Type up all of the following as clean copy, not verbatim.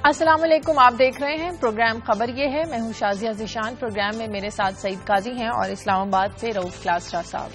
السلام علیکم، آپ دیکھ رہے ہیں پروگرام خبر یہ ہے۔ میں ہوں شازیہ ذیشان۔ پروگرام میں میرے ساتھ سعید قاضی ہیں اور اسلام آباد سے رؤف کلاس شاہ صاحب۔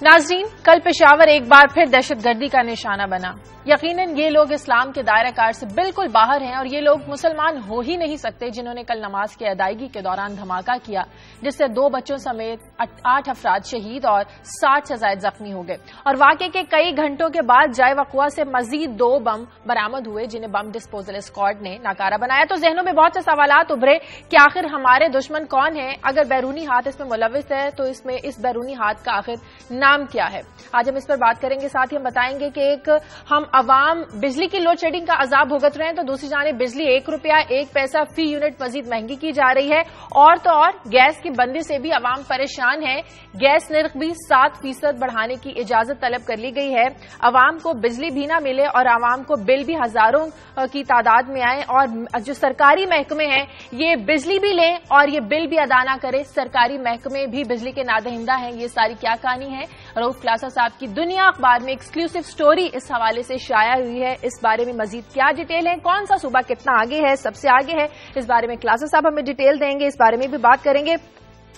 ناظرین، کل پشاور ایک بار پھر دہشت گردی کا نشانہ بنا۔ یقیناً یہ لوگ اسلام کے دائرہ کار سے بالکل باہر ہیں اور یہ لوگ مسلمان ہو ہی نہیں سکتے جنہوں نے کل نماز کی ادائیگی کے دوران دھماکہ کیا، جس سے 2 بچوں سمیت 8 افراد شہید اور 60 سے زائد زخمی ہو گئے۔ اور واقعے کے کئی گھنٹوں کے بعد جائے وقوع سے مزید 2 بم برآمد ہوئے جنہیں بم ڈسپوزل اسکواڈ نے ناکارہ بنایا۔ تو ذہنوں میں بہت سے سوالات ابھرے کہ آخر ہمارے دشمن کون ہیں؟ اگر بیرونی ہاتھ اس میں ملوث ہے تو اس بیرونی ہاتھ کا آخر نام کیا ہے؟ آج ہم اس پر بات کریں گے، ساتھ ہی ہم بتائیں گے کہ ایک ہم عوام بجلی کی لوڈ شیڈنگ کا عذاب بھگت رہے ہیں تو دوسری جانب بجلی 1 روپیہ 1 پیسہ فی یونٹ مزید مہنگی کی جا رہی ہے، اور تو اور گیس کی بندی سے بھی عوام پریشان ہے۔ گیس نرخ بھی 7% بڑھانے کی اجازت طلب کر لی گئی ہے۔ عوام کو بجلی بھی نہ ملے اور عوام کو بل بھی ہزاروں کی تعداد میں آئے، اور جو سرکاری محکمے ہیں یہ بجلی بھی لیں اور یہ بل بھی ادا نہ کرے، سرکاری محکمے بھی بجلی کے نادہندہ ہیں۔ یہ ساری کیا کہانی ہے؟ رؤف کلاسا صاحب کی دنیا اخبار میں ایکسکلوسیو سٹوری اس حوالے سے شائع ہوئی ہے۔ اس بارے میں مزید کیا ڈیٹیل ہے، کون سا صوبہ کتنا آگے ہے، سب سے آگے ہے، اس بارے میں کلاسا صاحب ہمیں ڈیٹیل دیں گے، اس بارے میں بھی بات کریں گے۔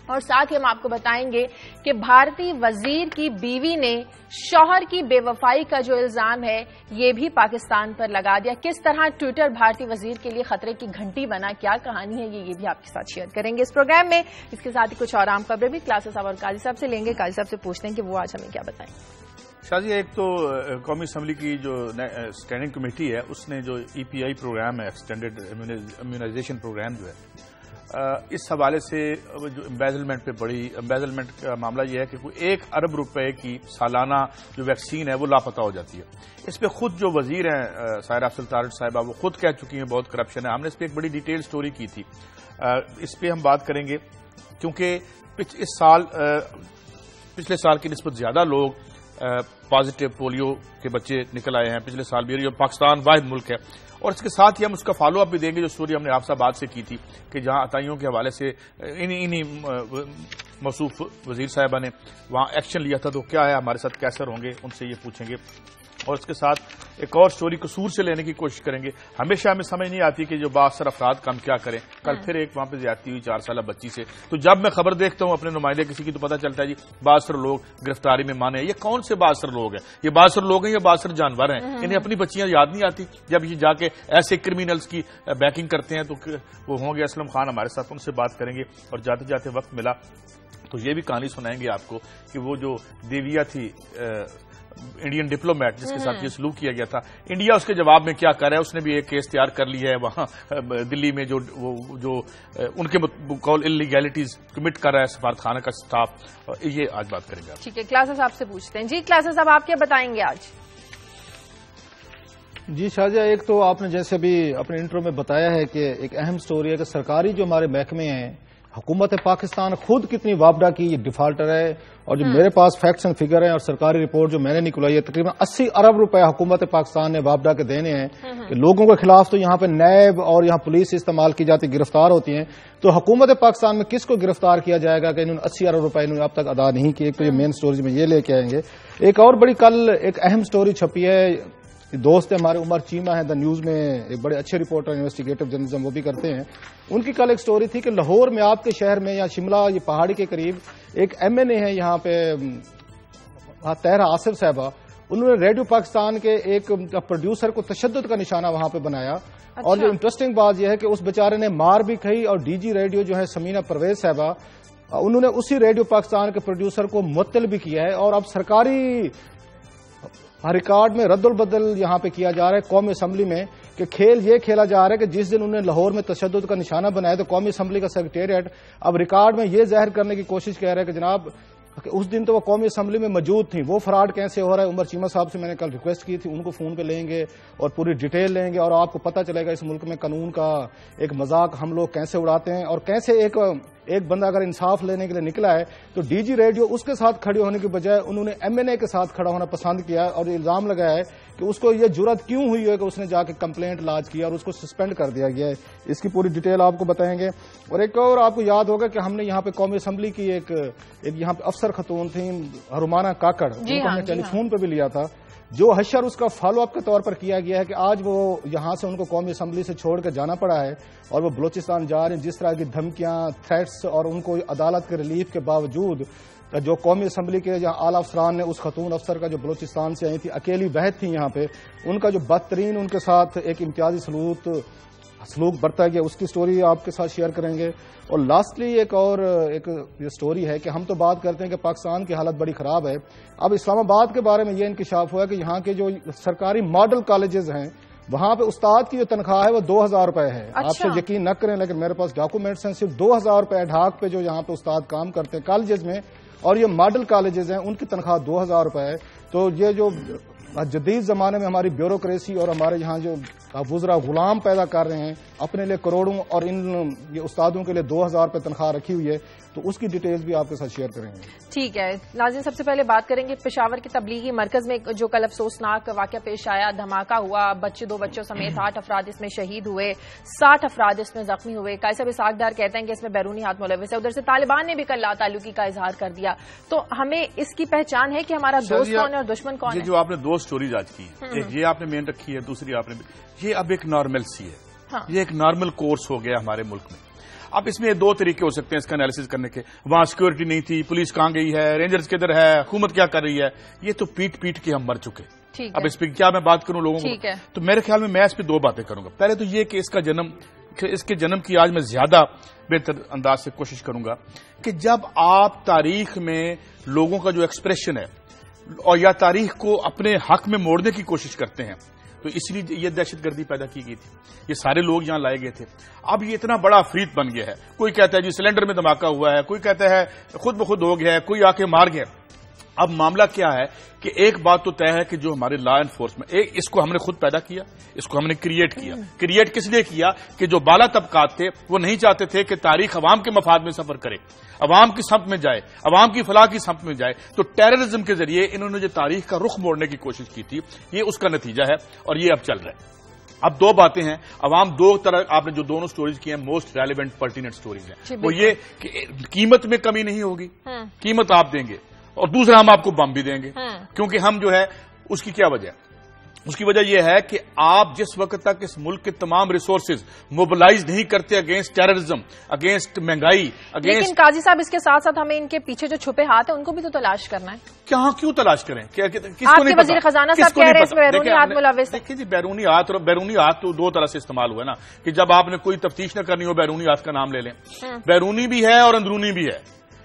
اور ساتھ ہی ہم آپ کو بتائیں گے کہ بھارتی وزیر کی بیوی نے شوہر کی بے وفائی کا جو الزام ہے یہ بھی پاکستان پر لگا دیا۔ کس طرح ٹویٹر بھارتی وزیر کے لیے خطرے کی گھنٹی بنا، کیا کہانی ہے یہ بھی آپ کے ساتھ شیئر کریں گے اس پروگرام میں۔ اس کے ساتھ ہی کچھ اور عام خبریں بھی کلاسا صاحب اور قاضی صاحب سے لیں گے۔ قاضی صاحب سے پوچھتے ہیں کہ وہ آج ہمیں کیا بتائیں۔ شاہ، ایک تو قومی اسمبلی کی جو اسٹینڈنگ کمیٹی ہے اس نے جو EPI پروگرام ہے، ایکسٹینڈڈ امیونائزیشن پروگرام جو ہے، اس حوالے سے جو امبیزلمنٹ پہ بڑی امبیزلمنٹ کا معاملہ یہ ہے کہ کوئی 1 ارب روپے کی سالانہ جو ویکسین ہے وہ لاپتہ ہو جاتی ہے۔ اس پہ خود جو وزیر ہیں سائرہ افضل تارڑ صاحبہ وہ خود کہہ چکی ہیں بہت کرپشن ہے۔ ہم نے اس پہ ایک بڑی ڈیٹیل سٹوری کی تھی، اس پہ ہم بات کریں گے کیونکہ پچھلے سال کی نسبت زیادہ لوگ پازیٹیو پولیو کے بچے نکل آئے ہیں پچھلے سال بھی، اور پاکستان واحد ملک ہے۔ اور اس کے ساتھ ہی ہم اس کا فالو اپ بھی دیں گے جو سٹوری ہم نے آپ آباد سے کی تھی کہ جہاں عطائیوں کے حوالے سے انہی موصوف وزیر صاحبہ نے وہاں ایکشن لیا تھا، تو کیا ہے ہمارے ساتھ کیسر ہوں گے، ان سے یہ پوچھیں گے۔ اور اس کے ساتھ ایک اور سٹوری قصور سے لینے کی کوشش کریں گے۔ ہمیشہ ہمیں سمجھ نہیں آتی کہ جو بااثر افراد کا ہم کیا کریں۔ کل پھر ایک وہاں پہ زیادتی ہوئی 4 سالہ بچی سے، تو جب میں خبر دیکھتا ہوں اپنے نمائندے کسی کی تو پتہ چلتا ہے جی بااثر لوگ گرفتاری میں مانے۔ یہ کون سے بااثر لوگ ہیں؟ یہ بااثر لوگ ہیں یا بااثر جانور ہیں؟ انہیں اپنی بچیاں یاد نہیں آتی جب یہ جا کے ایسے کرمینلز کی بیکنگ کرتے ہیں؟ تو وہ ہوں گے اسلم خان ہمارے ساتھ، ان سے بات کریں گے۔ اور جاتے جاتے وقت ملا تو یہ بھی کہانی سنائیں گے آپ کو کہ وہ جو دیویا تھی انڈین ڈپلومیٹ جس کے ساتھ یہ سلوک کیا گیا تھا، انڈیا اس کے جواب میں کیا کر رہا ہے۔ اس نے بھی ایک کیس تیار کر لی ہے وہاں دلی میں جو ان کے قول انلیگیلٹیز کمٹ کر رہا ہے سفارت خانہ کا سٹاف۔ یہ آج بات کریں گے۔ ٹھیک ہے، کلاسا صاحب سے پوچھتے ہیں۔ جی کلاسا صاحب، آپ کیا بتائیں گے آج؟ جی شاہجہاں، ایک تو آپ نے جیسے بھی اپنے انٹرو میں بتایا ہے کہ ایک اہم سٹوری ہے کہ سرکاری جو ہمارے محکمے ہیں، حکومت پاکستان خود کتنی وابڈا کی یہ ڈیفالٹر ہے۔ اور جو میرے پاس فیکٹس اینڈ فگر ہیں اور سرکاری رپورٹ جو میں نے نکلوائی ہے، تقریباً 80 ارب روپے حکومت پاکستان نے وابڈا کے دینے ہیں کہ لوگوں کے خلاف تو یہاں پہ نیب اور یہاں پولیس استعمال کی جاتی گرفتار ہوتی ہیں، تو حکومت پاکستان میں کس کو گرفتار کیا جائے گا کہ انہوں نے 80 ارب روپے انہوں نے اب تک ادا نہیں کیے؟ تو یہ مین سٹوری میں یہ لے کے آئیں گے۔ ایک اور بڑی کل ایک اہم سٹوری چھپی ہے، دوست ہمارے عمر چیمہ ہیں، دا نیوز میں ایک بڑے اچھے رپورٹر انویسٹیگیٹو جرنلزم وہ بھی کرتے ہیں۔ ان کی کل ایک سٹوری تھی کہ لاہور میں آپ کے شہر میں یا شملہ یہ پہاڑی کے قریب ایک MNA ہے یہاں پہ طاہرہ آصف صاحبہ، انہوں نے ریڈیو پاکستان کے ایک پروڈیوسر کو تشدد کا نشانہ وہاں پہ بنایا۔ اور جو انٹرسٹنگ بات یہ ہے کہ اس بیچارے نے مار بھی کھائی، اور DG ریڈیو جو ہے سمینہ پرویز صاحبہ، انہوں نے اسی ریڈیو پاکستان کے پروڈیوسر کو معطل بھی کیا ہے۔ اور اب سرکاری ریکارڈ میں رد البدل یہاں پہ کیا جا رہا ہے قومی اسمبلی میں کہ کھیل یہ کھیلا جا رہا ہے کہ جس دن انہوں نے لاہور میں تشدد کا نشانہ بنایا تو قومی اسمبلی کا سیکریٹریٹ اب ریکارڈ میں یہ ظاہر کرنے کی کوشش کر رہا ہے کہ جناب اس دن تو وہ قومی اسمبلی میں موجود تھیں، وہ فراڈ کیسے ہو رہا ہے؟ عمر چیمہ صاحب سے میں نے کل ریکویسٹ کی تھی، ان کو فون پہ لیں گے اور پوری ڈیٹیل لیں گے اور آپ کو پتہ چلے گا اس ملک میں قانون کا ایک مذاق ہم لوگ کیسے اڑاتے ہیں، اور کیسے ایک بندہ اگر انصاف لینے کے لیے نکلا ہے تو DG ریڈیو اس کے ساتھ کھڑے ہونے کی بجائے انہوں نے MNA کے ساتھ کھڑا ہونا پسند کیا اور الزام لگایا ہے کہ اس کو یہ جرأت کیوں ہوئی ہے کہ اس نے جا کے کمپلینٹ لاج کیا اور اس کو سسپینڈ کر دیا گیا ہے۔ اس کی پوری ڈیٹیل آپ کو بتائیں گے۔ اور ایک اور آپ کو یاد ہوگا کہ ہم نے یہاں پہ قومی اسمبلی کی ایک یہاں پہ افسر خاتون تھیں ہرومانہ کاکڑ، ان کو ہم نے ٹیلی فون پہ بھی لیا تھا جو حشر اس کا فالو اپ کے طور پر کیا گیا ہے کہ آج وہ یہاں سے ان کو قومی اسمبلی سے چھوڑ کے جانا پڑا ہے اور وہ بلوچستان جا رہے ہیں، جس طرح کی دھمکیاں، تھریٹس، اور ان کو عدالت کے ریلیف کے باوجود جو قومی اسمبلی کے جہاں اعلی افسران نے اس خاتون افسر کا جو بلوچستان سے آئی تھی، اکیلی بہت تھی یہاں پہ، ان کا جو بدترین ان کے ساتھ ایک امتیازی سلوک برتا گیا، اس کی سٹوری آپ کے ساتھ شیئر کریں گے۔ اور لاسٹلی ایک یہ سٹوری ہے کہ ہم تو بات کرتے ہیں کہ پاکستان کی حالت بڑی خراب ہے، اب اسلام آباد کے بارے میں یہ انکشاف ہوا کہ یہاں کے جو سرکاری ماڈل کالجز ہیں وہاں پہ استاد کی جو تنخواہ ہے وہ 2000 روپے ہے۔ آپ سے یقین نہ کریں لیکن میرے پاس ڈاکومنٹس ہیں، صرف 2000 روپے ڈھاک پہ جو یہاں پہ استاد کام کرتے ہیں کالجز میں، اور یہ ماڈل کالجز ہیں ان کی تنخواہ 2000 روپے ہے۔ تو یہ جو جدید زمانے میں ہماری بیوروکریسی اور ہمارے یہاں جو وزراء غلام پیدا کر رہے ہیں اپنے لیے کروڑوں اور ان یہ استادوں کے لیے 2000 روپے تنخواہ رکھی ہوئی ہے، تو اس کی ڈیٹیلز بھی آپ کے ساتھ شیئر کریں گے۔ ٹھیک ہے ناظرین، سب سے پہلے بات کریں گے پشاور کے تبلیغی مرکز میں جو کل افسوسناک واقعہ پیش آیا، دھماکہ ہوا، 2 بچوں سمیت 8 افراد اس میں شہید ہوئے، 60 افراد اس میں زخمی ہوئے۔ قائد صاحب اسحاق ڈار کہتے ہیں کہ اس میں بیرونی ہاتھ ملوث ہے، ادھر سے طالبان نے بھی کل لا تعلقی کا اظہار کر دیا، تو ہمیں اس کی پہچان ہے کہ ہمارا دوست کون ہے اور دشمن کون ہے؟ جو آپ نے 2 سٹوریز آج کی، ایک یہ آپ نے مین رکھی ہے، دوسری آپ نے یہ اب ایک نارمل سی ہے، یہ ایک نارمل کورس ہو گیا ہمارے ملک میں۔ اب اس میں 2 طریقے ہو سکتے ہیں اس کا انالیسس کرنے کے، وہاں سیکورٹی نہیں تھی، پولیس کہاں گئی ہے، رینجرز کدھر ہے، حکومت کیا کر رہی ہے، یہ تو پیٹ کے ہم مر چکے۔ اب اس پہ کیا میں بات کروں لوگوں کو، تو میرے خیال میں اس پہ 2 باتیں کروں گا۔ پہلے تو یہ کہ اس کے جنم کی آج میں زیادہ بہتر انداز سے کوشش کروں گا کہ جب آپ تاریخ میں لوگوں کا جو ایکسپریشن ہے اور یا تاریخ کو اپنے حق میں موڑنے کی کوشش کرتے ہیں، تو اس لیے یہ دہشت گردی پیدا کی گئی تھی، یہ سارے لوگ یہاں لائے گئے تھے۔ اب یہ اتنا بڑا افریت بن گیا ہے، کوئی کہتا ہے جی سلنڈر میں دھماکہ ہوا ہے، کوئی کہتا ہے خود بخود ہو گیا ہے، کوئی آ کے مار گیا۔ اب معاملہ کیا ہے کہ ایک بات تو طے ہے کہ جو ہمارے لا انفورسمنٹ، اس کو ہم نے خود پیدا کیا، اس کو ہم نے کریٹ کیا۔ کریٹ کس لیے کیا کہ جو بالا طبقات تھے وہ نہیں چاہتے تھے کہ تاریخ عوام کے مفاد میں سفر کرے، عوام کی سمت میں جائے، عوام کی فلاح کی سمت میں جائے، تو ٹیررزم کے ذریعے انہوں نے جو تاریخ کا رخ موڑنے کی کوشش کی تھی، یہ اس کا نتیجہ ہے اور یہ اب چل رہا ہے۔ اب 2 باتیں ہیں، عوام 2 طرح، آپ نے جو دونوں سٹوریز کی ہیں موسٹ ریلیونٹ پرٹیننٹ سٹوریز ہیں، وہ یہ کہ قیمت میں کمی نہیں ہوگی، قیمت آپ دیں گے، اور دوسرا ہم آپ کو بم بھی دیں گے، کیونکہ ہم جو ہے اس کی کیا وجہ ہے؟ اس کی وجہ یہ ہے کہ آپ جس وقت تک اس ملک کے تمام ریسورسز موبلائز نہیں کرتے اگینسٹ ٹیررزم، اگینسٹ مہنگائی، اگینسٹ، لیکن قاضی صاحب اس کے ساتھ ساتھ ہمیں ان کے پیچھے جو چھپے ہاتھ ہیں ان کو بھی تو تلاش کرنا ہے۔ کیوں تلاش کریں؟ آپ کے وزیر خزانہ صاحب کہہ رہے ہیں اس میں بیرونی ہاتھ ملوث ہے۔ دیکھیے جی، بیرونی ہاتھ تو 2 طرح سے استعمال ہوا ہے نا، کہ جب آپ نے کوئی تفتیش نہ کرنی ہو بیرونی ہاتھ کا نام لے لیں، بیرونی بھی ہے اور اندرونی بھی ہے۔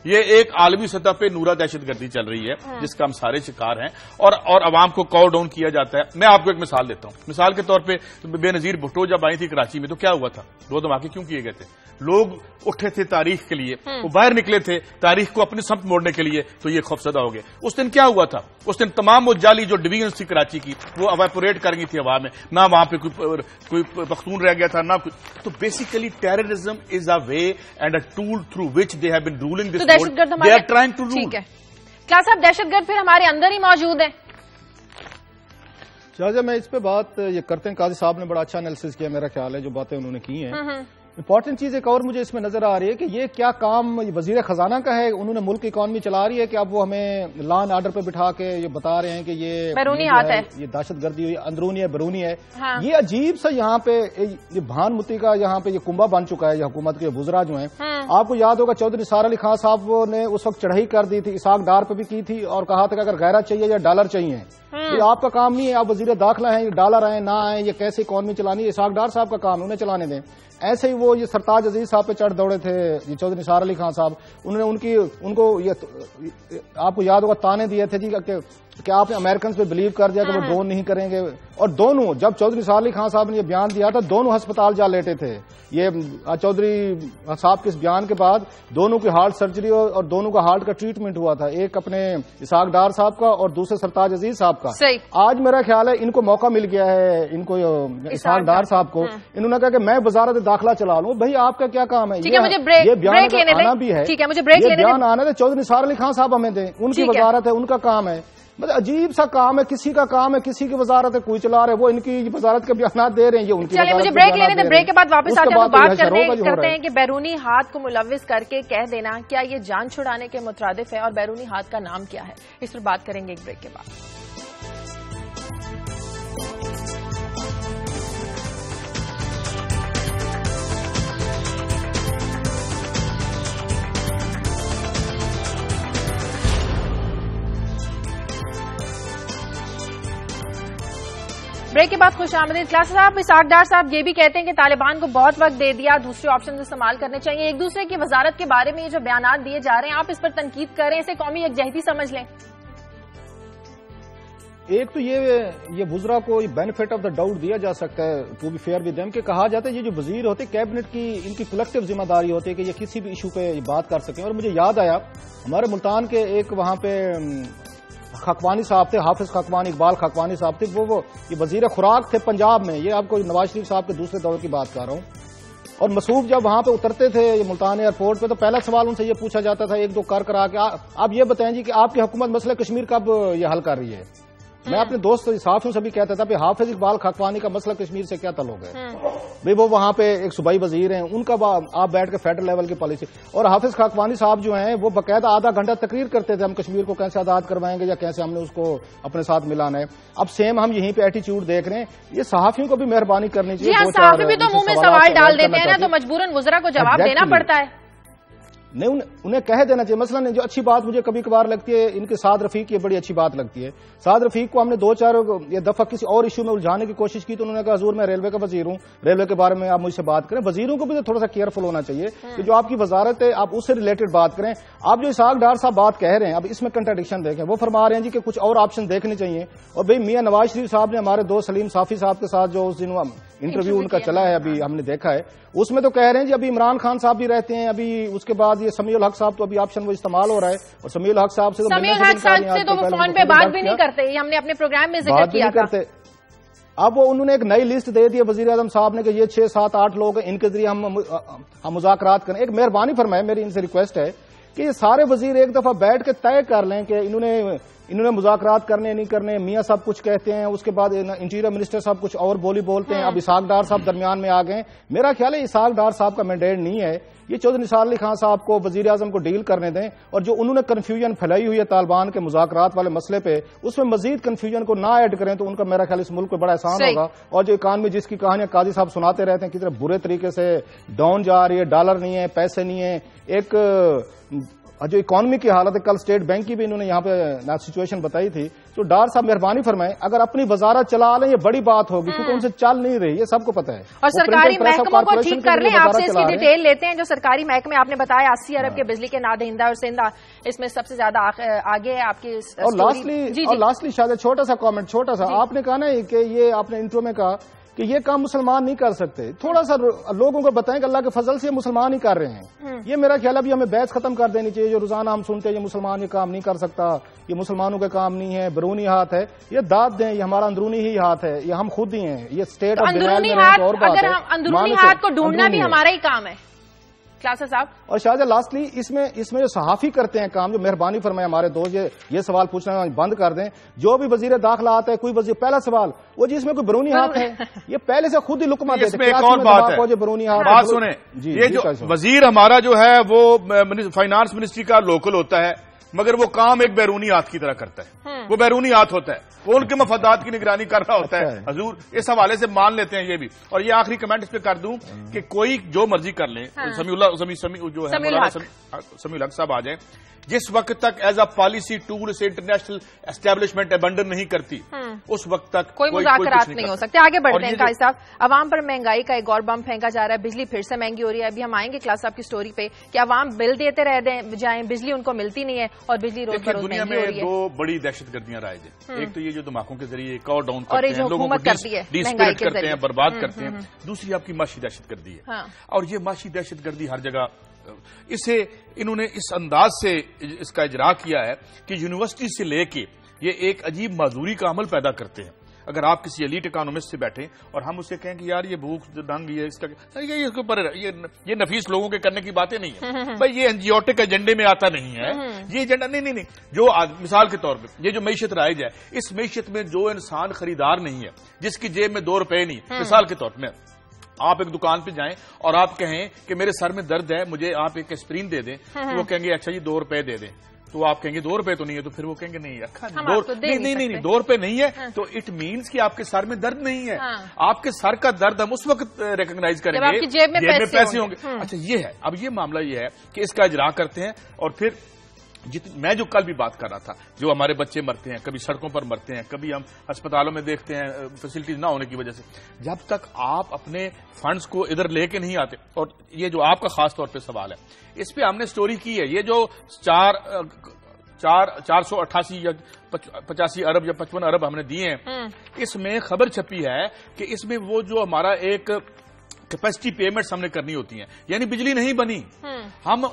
یہ ایک عالمی سطح پہ نورا دہشت گردی چل رہی ہے جس کا ہم سارے شکار ہیں، اور عوام کو کال ڈاؤن کیا جاتا ہے۔ میں آپ کو ایک مثال دیتا ہوں، مثال کے طور پہ بے نظیر بھٹو جب آئی تھی کراچی میں تو کیا ہوا تھا؟ 2 دھماکے کیوں کیے گئے تھے؟ لوگ اٹھے تھے تاریخ کے لیے، وہ باہر نکلے تھے تاریخ کو اپنی سمت موڑنے کے لیے، تو یہ خوفزدہ ہو گئے۔ اس دن کیا ہوا تھا؟ اس دن تمام وہ جعلی جو ڈویژنز تھی کراچی کی وہ ایواپوریٹ کر گئی تھی ہوا میں، نہ وہاں پہ کوئی پختون رہ گیا تھا نہ کچھ۔ تو basically terrorism is a way and a tool through which they have been ruling this world, they are trying to rule. ٹھیک ہے کیا صاحب، دہشت گرد پھر ہمارے اندر ہی موجود ہیں؟ شاہجہ میں اس پہ بات یہ کرتے ہیں، قاضی صاحب نے بڑا اچھا انالیسس کیا، میرا خیال ہے جو باتیں انہوں نے کی ہیں۔ امپورٹنٹ چیز ایک اور مجھے اس میں نظر آ رہی ہے کہ یہ کیا کام وزیر خزانہ کا ہے، انہوں نے ملک کی اکانومی چلا رہی ہے کہ اب وہ ہمیں لا اینڈ آرڈر پہ بٹھا کے یہ بتا رہے ہیں کہ یہ بیرونی ہاتھ ہے، یہ دہشت گردی ہوئی، اندرونی ہے بیرونی ہے۔ یہ عجیب سا یہاں پہ یہ بھان متی کا یہاں پہ یہ کنبہ بن چکا ہے، یہ حکومت کے وزراء جو ہیں۔ آپ کو یاد ہوگا چودھری نثار علی خان صاحب نے اس وقت چڑھائی کر دی تھی، اسحاق ڈار پہ بھی کی تھی، اور کہا تھا کہ اگر غیرت چاہیے یا ڈالر چاہیے، یہ آپ کا کام نہیں ہے، آپ وزیر داخلہ ہیں، یہ ڈالر آئیں نہ آئیں، یہ کیسے اکانومی چلانی ہے، اسحاق ڈار صاحب کا کام، انہیں چلانے دیں۔ ایسے ہی وہ یہ سرتاج عزیز صاحب پہ چڑھ دوڑے تھے، یہ چودھری نثار علی خان صاحب، انہوں نے ان کو یہ آپ کو یاد ہوگا تانے دیے تھے جی کہ آپ نے امریکنز پہ بلیو کر دیا کہ وہ ڈرون نہیں کریں گے، اور دونوں جب چودھری نثار علی خان صاحب نے یہ بیان دیا تھا دونوں ہسپتال جا لیٹے تھے۔ یہ چودھری صاحب کے اس بیان کے بعد دونوں کی ہارٹ سرجری اور دونوں کا ہارٹ کا ٹریٹمنٹ ہوا تھا، ایک اپنے اسحاق ڈار صاحب کا اور دوسرے سرتاج عزیز صاحب کا۔ آج میرا خیال ہے ان کو موقع مل گیا ہے، ان کو اسحاق ڈار صاحب کو، انہوں نے کہا کہ میں وزارت داخلہ چلا لوں۔ بھائی آپ کا کیا کام ہے؟ یہ بیان آنا بھی ہے، یہ بیان آنا ہے چودھری نثار علی خان صاحب ہمیں دیں، ان کی وزارت ہے، ان کا کام ہے۔ مطلب عجیب سا کام ہے، کسی کا کام ہے، کسی کی وزارت ہے، کوئی چلا رہے، وہ ان کی وزارت کے بیانات دے رہے ہیں، یہ ان کی وزارت۔ مجھے بریک لینے دیں، بریک کے بعد واپس آ کے ہم بات کرتے ہیں کہ بیرونی ہاتھ کو ملوث کر کے کہہ دینا کیا یہ جان چھڑانے کے مترادف ہے، اور بیرونی ہاتھ کا نام کیا ہے، اس پر بات کریں گے ایک بریک کے بعد۔ بریک کے بعد خوش آمدید کلاس صاحب. اسحاق ڈار صاحب یہ بھی کہتے ہیں کہ طالبان کو بہت وقت دے دیا, دوسرے آپشن استعمال کرنے چاہیے. ایک دوسرے کی وزارت کے بارے میں یہ جو بیانات دیے جا رہے ہیں, آپ اس پر تنقید کر رہے ہیں, اسے قومی یکجہتی سمجھ لیں. ایک تو یہ وزراء کو بینیفٹ آف دا ڈاؤٹ دیا جا سکتا ہے to be fair with them, کہ کہا جاتا ہے یہ جو وزیر ہوتے کیبنٹ کی ان کی کلیکٹو ذمہ داری ہوتی ہے کہ یہ کسی بھی ایشو پہ بات کر سکیں. اور مجھے یاد آیا ہمارے ملتان کے ایک وہاں پہ خاکوانی صاحب تھے, حافظ خاکوانی, اقبال خاکوانی صاحب تھے, وہ یہ وزیر خوراک تھے پنجاب میں. یہ آپ کو نواز شریف صاحب کے دوسرے دور کی بات کر رہا ہوں. اور مسعود جب وہاں پہ اترتے تھے ملتان ایئرپورٹ پہ, تو پہلا سوال ان سے یہ پوچھا جاتا تھا ایک دو کرا کہ آپ یہ بتائیں جی کہ آپ کی حکومت مسئلہ کشمیر کب یہ حل کر رہی ہے. میں اپنے دوست صحافیوں سے بھی کہتا تھا کہ حافظ اقبال خاکوانی کا مسئلہ کشمیر سے کیا تعلق ہے بھائی, وہ وہاں پہ ایک صوبائی وزیر ہیں, ان کا آپ بیٹھ کے فیڈرل لیول کی پالیسی. اور حافظ خاکوانی صاحب جو ہیں وہ باقاعدہ آدھا گھنٹہ تقریر کرتے تھے ہم کشمیر کو کیسے آزاد کروائیں گے یا کیسے ہم نے اس کو اپنے ساتھ ملانا ہے. اب سیم ہم یہیں پہ ایٹیچیوڈ دیکھ رہے ہیں. یہ صحافیوں کو بھی مہربانی کرنی چاہیے. جی صحافی بھی تو منہ میں سوال ڈال دیتے ہیں نا, تو مجبوراً وزراء کو جواب دینا پڑتا ہے. نہیں, انہیں کہہ دینا چاہیے. مثلا جو اچھی بات مجھے کبھی کبھار لگتی ہے ان کے سعد رفیق کی بڑی اچھی بات لگتی ہے. سعد رفیق کو ہم نے 2-4 دفعہ کسی اور ایشو میں الجھانے کی کوشش کی تو انہوں نے کہا حضور میں ریلوے کا وزیر ہوں, ریلوے کے بارے میں آپ مجھ سے بات کریں. وزیروں کو بھی تھوڑا سا کیئرفل ہونا چاہیے کہ جو آپ کی وزارت ہے آپ اس سے ریلیٹڈ بات کریں. آپ جو اسحاق ڈار صاحب بات کہہ رہے ہیں, اب اس میں کنٹراڈکشن دیکھیں. وہ فرما رہے ہیں جی کہ کچھ اور آپشن دیکھنے چاہیے. اور بھئی میاں نواز شریف صاحب نے ہمارے دوست سلیم صافی صاحب کے ساتھ جو اس دن انٹرویو ان کا چلا ہے ابھی ہم نے دیکھا ہے, اس میں تو کہہ رہے ہیں جی ابھی عمران خان صاحب بھی رہتے ہیں, ابھی اس کے بعد یہ سمیع الحق صاحب تو ابھی آپشن وہ استعمال ہو رہا ہے. اور سمیع الحق صاحب سے تو وہ فون پہ بات بھی نہیں کرتے, ہم نے اپنے پروگرام میں ذکر کیا تھا. اب وہ انہوں نے ایک نئی لسٹ دے دی وزیر اعظم صاحب نے کہ یہ 6-7-8 لوگ ہیں, ان کے ذریعے ہم مذاکرات کریں. ایک مہربانی فرمائے, میری ان سے ریکویسٹ ہے کہ یہ سارے وزیر ایک دفعہ بیٹھ کے طے کر لیں کہ انہوں نے مذاکرات کرنے نہیں کرنے. میاں صاحب کچھ کہتے ہیں, اس کے بعد انٹیریئر منسٹر صاحب کچھ اور بولتے ہیں. اب اسحاق ڈار صاحب درمیان میں آ گئے. میرا خیال ہے اسحاق ڈار صاحب کا مینڈیٹ نہیں ہے, یہ چودھری نثار علی خان صاحب کو وزیر اعظم کو ڈیل کرنے دیں. اور جو انہوں نے کنفیوژن پھیلائی ہوئی ہے طالبان کے مذاکرات والے مسئلے پہ, اس میں مزید کنفیوژن کو نہ ایڈ کریں تو ان کا میرا خیال اس ملک کو بڑا احسان ہوگا. اور جو اکانومی جس کی کہانیاں قاضی صاحب سناتے رہتے ہیں کس طرح برے طریقے سے ڈاؤن جا رہی ہے, ڈالر نہیں ہے, پیسے نہیں ہے. ایک جو اکانومی کی حالت ہے, کل اسٹیٹ بینک کی بھی انہوں نے یہاں پہ سچویشن بتائی تھی. تو ڈار صاحب مہربانی فرمائیں اگر اپنی وزارت چلا لیں یہ بڑی بات ہوگی, کیونکہ ان سے چل نہیں رہی, یہ سب کو پتا ہے. اور سرکاری محکموں کو ٹھیک کر لیں. آپ سے اس کی ڈیٹیل لیتے ہیں. جو سرکاری محکمے آپ نے بتایا 80 ارب کے بجلی کے نادہندہ اور سندھ اس میں سب سے زیادہ آگے آپ کی. اور لاسٹلی شاید چھوٹا سا کامنٹ, چھوٹا سا, آپ نے کہا نا کہ یہ آپ نے انٹرو میں کہا کہ یہ کام مسلمان نہیں کر سکتے. تھوڑا سا لوگوں کو بتائیں کہ اللہ کے فضل سے یہ مسلمان ہی کر رہے ہیں. یہ میرا خیال ابھی ہمیں بحث ختم کر دینی چاہیے. جو روزانہ ہم سنتے ہیں یہ مسلمان یہ کام نہیں کر سکتا, یہ مسلمانوں کا کام نہیں ہے, بیرونی ہاتھ ہے. یہ داد دیں, یہ ہمارا اندرونی ہی ہاتھ ہے, یہ ہم خود ہی ہیں. یہ اسٹیٹ آف اندرونی ہاتھ کو ڈھونڈنا بھی ہمارا ہی کام ہے صاحب. اور شاید لاسٹلی اس میں جو صحافی کرتے ہیں کام, جو مہربانی فرمائے ہمارے دوست یہ سوال پوچھنا بند کر دیں. جو بھی وزیر داخلہ آتا ہے کوئی وزیر, پہلا سوال وہ جس میں کوئی بیرونی ہاتھ ہے یہ پہلے سے خود ہی لقمہ دیتے ہیں. ایک اور بات ہے, بیرونی بات سنیں, یہ جو وزیر ہمارا جو ہے وہ فائنانس منسٹری کا لوکل ہوتا ہے, مگر وہ کام ایک بیرونی ہاتھ کی طرح کرتا ہے. وہ بیرونی ہاتھ ہوتا ہے, وہ ان کے مفادات کی نگرانی کر رہا ہوتا ہے. حضور اس حوالے سے مان لیتے ہیں یہ بھی. اور یہ آخری کمنٹ اس پہ کر دوں کہ کوئی جو مرضی کر لیں, سمیع الحق صاحب آ جائیں, جس وقت تک ایز اے پالیسی ٹول سے انٹرنیشنل اسٹیبلشمنٹ ابنڈن نہیں کرتی اس وقت تک کوئی مذاکرات نہیں ہو سکتے. آگے بڑھتے ہیں قاضی صاحب. عوام پر مہنگائی کا ایک اور بم پھینکا جا رہا ہے, بجلی پھر سے مہنگی ہو رہی ہے. ابھی ہم آئیں گے کلاس صاحب کی سٹوری پہ کہ عوام بل دیتے رہ جائیں, بجلی ان کو ملتی نہیں ہے اور بجلی روز بروز مہنگی ہو رہی ہے. دو بڑی دہشت گردیاں رائج ہیں. ایک تو یہ جو دھماکوں کے ذریعے ایک اور ڈاؤن کرتے ہیں, لوگوں کو ڈسپریٹ کرتے ہیں, برباد کرتے ہیں. دوسری آپ کی معاشی دہشت گردی ہے, اور یہ معاشی دہشت گردی ہر جگہ اسے انہوں نے اس انداز سے اس کا اجرا کیا ہے کہ یونیورسٹی سے لے کے یہ ایک عجیب معذوری کا عمل پیدا کرتے ہیں. اگر آپ کسی ایلیٹ اکانومسٹ سے بیٹھیں اور ہم اسے کہیں کہ یار یہ بھوک ڈنگ یہ اس کا یہ نفیس لوگوں کے کرنے کی باتیں نہیں ہیں بھائی, یہ انجیوٹک ایجنڈے میں آتا نہیں ہے یہ ایجنڈا. نہیں, جو مثال کے طور پہ یہ جو معیشت رائج ہے, اس معیشت میں جو انسان خریدار نہیں ہے, جس کی جیب میں 2 روپے نہیں, مثال کے طور پہ آپ ایک دکان پہ جائیں اور آپ کہیں کہ میرے سر میں درد ہے, مجھے آپ ایک ایسپرین دے دیں, تو وہ کہیں گے اچھا جی 2 روپے دے دیں. تو آپ کہیں گے 2 روپے تو نہیں ہے, تو پھر وہ کہیں گے نہیں رکھا نہیں 2 روپے نہیں ہے, تو اٹ مینس کہ آپ کے سر میں درد نہیں ہے. آپ کے سر کا درد ہم اس وقت ریکگنائز کریں گے جیب میں پیسے ہوں گے. اچھا یہ ہے, اب یہ معاملہ یہ ہے کہ اس کا اجرا کرتے ہیں اور پھر میں جو کل بھی بات کر رہا تھا، جو ہمارے بچے مرتے ہیں، کبھی سڑکوں پر مرتے ہیں، کبھی ہم اسپتالوں میں دیکھتے ہیں فیسلٹیز نہ ہونے کی وجہ سے، جب تک آپ اپنے فنڈز کو ادھر لے کے نہیں آتے، اور یہ جو آپ کا خاص طور پہ سوال ہے، اس پہ ہم نے سٹوری کی ہے. یہ جو 488 یا 85 ارب یا 55 ارب ہم نے دیے ہیں، اس میں خبر چھپی ہے کہ اس میں وہ جو ہمارا ایک کیپیسٹی پیمنٹس ہم نے کرنی ہوتی ہیں، یعنی بجلی نہیں بنی، ہم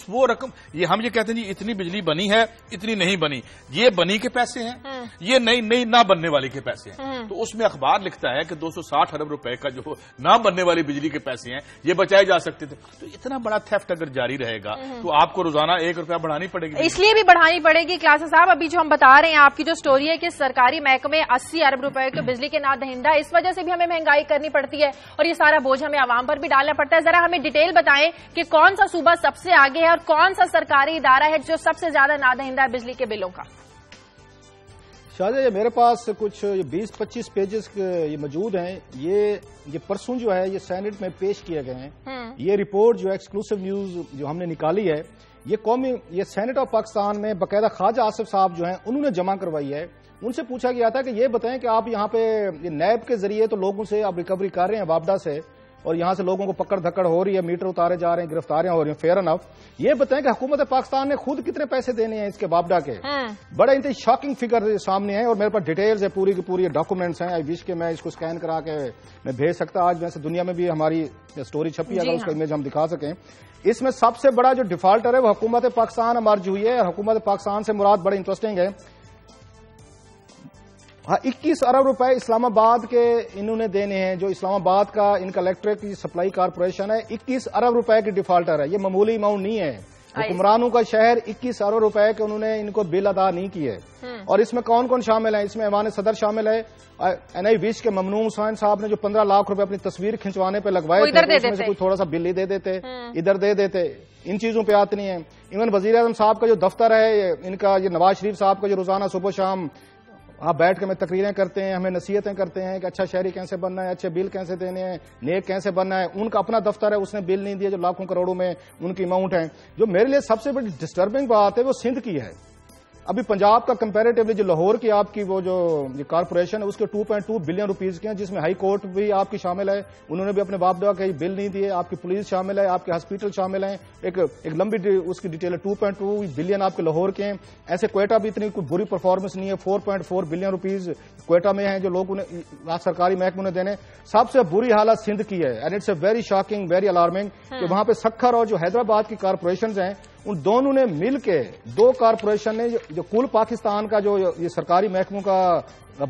وہ رقم، ہم یہ کہتے ہیں جی اتنی بجلی بنی ہے، اتنی نہیں بنی، یہ بنی کے پیسے ہیں، یہ نئی نہ بننے والی کے پیسے ہیں. تو اس میں اخبار لکھتا ہے کہ 260 ارب روپے کا جو نہ بننے والی بجلی کے پیسے ہیں یہ بچائے جا سکتے تھے. تو اتنا بڑا تھیفٹ اگر جاری رہے گا تو آپ کو روزانہ 1 روپیہ بڑھانی پڑے گی. اس لیے بھی بڑھانی پڑے گی. کلاسا صاحب، ابھی جو ہم بتا رہے ہیں، آپ کی جو سٹوری ہے کہ سرکاری محکمے 80 ارب روپے کے بجلی کے نہ دہندہ، اس وجہ سے بھی ہمیں مہنگائی کرنی پڑتی ہے اور یہ سارا بوجھ ہمیں عوام پر بھی ڈالنا پڑتا ہے. ذرا ہمیں ڈیٹیل بتائیں کہ کون سا صوبہ سب سے آگے ہے اور کون سا سرکاری ادارہ ہے جو سب سے زیادہ نادہندہ ہے بجلی کے بلوں کا؟ شاہجہ، یہ میرے پاس کچھ 20-25 پیجز یہ موجود ہیں. یہ پرسوں جو ہے یہ سینٹ میں پیش کیے گئے ہیں. یہ رپورٹ جو ایکسکلوسیو نیوز جو ہم نے نکالی ہے، یہ سینٹ آف پاکستان میں باقاعدہ خواجہ آصف صاحب جو ہیں انہوں نے جمع کروائی ہے. ان سے پوچھا گیا تھا کہ یہ بتائیں کہ آپ یہاں پہ نیب کے ذریعے تو لوگوں سے آپ ریکوری کر رہے ہیں وابڈا سے، اور یہاں سے لوگوں کو پکڑ دھکڑ ہو رہی ہے، میٹر اتارے جا رہے ہیں، گرفتاریاں ہو رہی ہیں، فیئر انف. یہ بتائیں کہ حکومت پاکستان نے خود کتنے پیسے دینے ہیں اس کے وابڈا کے؟ بڑا انتہائی شاکنگ فگر سامنے ہے، اور میرے پاس ڈیٹیلز ہے، پوری کی پوری ڈاکومنٹس ہیں. آئی وش کہ میں اس کو سکین کرا کے میں بھیج سکتا. آج ویسے دنیا میں بھی ہماری سٹوری چھپی ہے، اگر اس کا امیج ہم دکھا سکیں. اس میں سب سے بڑا جو ڈیفالٹر ہے وہ حکومت پاکستان مرج ہوئی ہے. اور حکومت پاکستان سے مراد بڑا انٹرسٹنگ ہے، 21 ارب روپے اسلام آباد کے انہوں نے دینے ہیں. جو اسلام آباد کا ان کا الیکٹرک سپلائی کارپوریشن ہے، 21 ارب روپے کی ڈیفالٹر ہے. یہ معمولی اماؤنٹ نہیں ہے. حکمرانوں کا شہر 21 ارب روپے کے انہوں نے ان کو بل ادا نہیں کیے. اور اس میں کون کون شامل ہیں؟ اس میں ایوان صدر شامل ہے. NI وش کے ممنون حسین صاحب نے جو 15 لاکھ روپے اپنی تصویر کھنچوانے پہ لگوائے تھے، اس میں سے کوئی تھوڑا سا بل ہی دے دیتے، ادھر دے دیتے. ان چیزوں پہ آتی نہیں ہے. ایون وزیر اعظم صاحب کا جو دفتر ہے ان کا، یہ نواز شریف صاحب کا جو روزانہ صبح شام آپ بیٹھ کے ہمیں تقریریں کرتے ہیں، ہمیں نصیحتیں کرتے ہیں کہ اچھا شہری کیسے بننا ہے، اچھے بل کیسے دینے ہیں، نیک کیسے بننا ہے. ان کا اپنا دفتر ہے، اس نے بل نہیں دیا جو لاکھوں کروڑوں میں ان کی اماؤنٹ ہے. جو میرے لیے سب سے بڑی ڈسٹربنگ بات ہے وہ سندھ کی ہے. ابھی پنجاب کا کمپیریٹیولی جو لاہور کی آپ کی وہ جو کارپوریشن ہے اس کے 2.2 بلین روپیز کے ہیں، جس میں ہائی کورٹ بھی آپ کی شامل ہے. انہوں نے بھی اپنے وابڈا کے بل نہیں دیے. آپ کی پولیس شامل ہے، آپ کے ہاسپٹل شامل ہیں. ایک لمبی اس کی ڈیٹیل ہے. 2.2 بلین آپ کے لاہور کے ہیں. ایسے کوئٹہ بھی اتنی کوئی بری پرفارمنس نہیں ہے. 4.4 بلین روپیز کوئٹہ میں ہیں جو لوگوں نے سرکاری محکموں نے دینے. سب سے بری حالت سندھ کی ہے، and it's a very shocking, very alarming, کہ وہاں پہ سکھر اور جو حیدرآباد کی کارپوریشنز ہیں ان دونوں نے مل کے، دو کارپوریشن نے جو کل پاکستان کا جو یہ سرکاری محکموں کا